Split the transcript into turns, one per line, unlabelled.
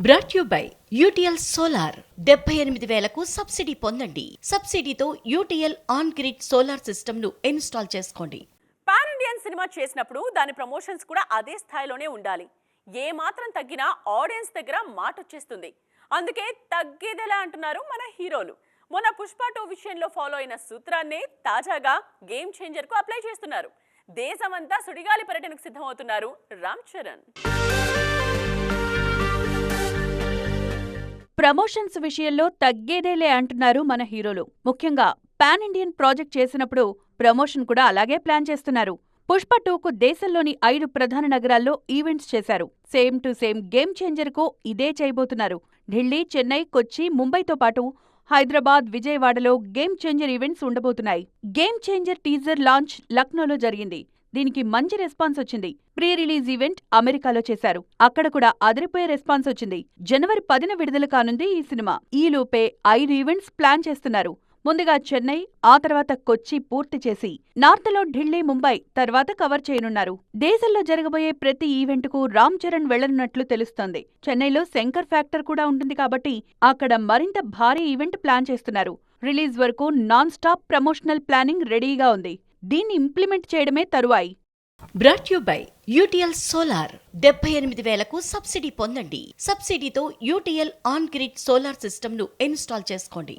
Brought you by UTL solar 78,000కు subsidy పొందండి. సబ్సిడీతో UTL on grid solar system ను ఇన్స్టాల్ చేసుకోండి.
పాన్ ఇండియన్ సినిమా చేసినప్పుడు దాని ప్రమోషన్స్ కూడా అదే స్థాయిలోనే ఉండాలి. ఏ మాత్రం తగ్గినా ఆడియన్స్ దగ్గర మాట వచ్చేస్తుంది. అందుకే తగ్గేదెలా అంటున్నారు మన హీరోలు. మొన్న పుష్ప 2 విషయంలో ఫాలో అయిన సూత్రాన్నే తాజాగా గేమ్ చేంజర్ కు అప్లై చేస్తున్నారు. దేశమంతా సుడిగాలి పర్యటనకు సిద్ధమవుతున్నారు రామ్ చరణ్.
ప్రమోషన్స్ విషయంలో తగ్గేదేలే అంటున్నారు మన హీరోలు. ముఖ్యంగా పాన్ ఇండియన్ ప్రాజెక్ట్ చేసినప్పుడు ప్రమోషన్ కూడా అలాగే ప్లాన్ చేస్తున్నారు. పుష్ప 2కు దేశంలోని 5 ప్రధాన నగరాల్లో ఈవెంట్స్ చేశారు. Same to same game changer కు ఇదే చేయబోతున్నారు. ఢిల్లీ, చెన్నై, కొచ్చి, ముంబైతో పాటు హైదరాబాద్, విజయవాడలో గేమ్ చేంజర్ ఈవెంట్స్ ఉండబోతున్నాయి. గేమ్ చేంజర్ టీజర్ లాంచ్ లక్నోలో జరిగింది. దీనికి మంచి రెస్పాన్స్ వచ్చింది. ప్రీ రిలీజ్ ఈవెంట్ అమెరికాలో చేశారు. అక్కడ కూడా అదిరిపోయే రెస్పాన్స్ వచ్చింది. జనవరి 10న విడుదల కానుంది ఈ సినిమా. ఈలోపే 5 ఈవెంట్స్ ప్లాన్ చేస్తున్నారు. ముందుగా చెన్నై, ఆ తర్వాత కొచ్చి పూర్తి చేసి నార్త్లో ఢిల్లీ, ముంబై తర్వాత కవర్ చేయనున్నారు. దేశంలో జరగబోయే ప్రతి ఈవెంట్కు రామ్ చరణ్ వెళ్లనున్నట్లు తెలుస్తోంది. చెన్నైలో శంకర్ ఫ్యాక్టర్ కూడా ఉంటుంది కాబట్టి అక్కడ మరింత భారీ ఈవెంట్ ప్లాన్ చేస్తున్నారు. రిలీజ్ వరకు నాన్ స్టాప్ ప్రమోషనల్ ప్లానింగ్ రెడీగా ఉంది. దీన్ని ఇంప్లిమెంట్ చేయడమే తరువాయి.
Brought you by UTL solar 78,000కు సబ్సిడీ పొందండి. సబ్సిడీతో UTL on grid solar system ను ఇన్స్టాల్ చేసుకోండి.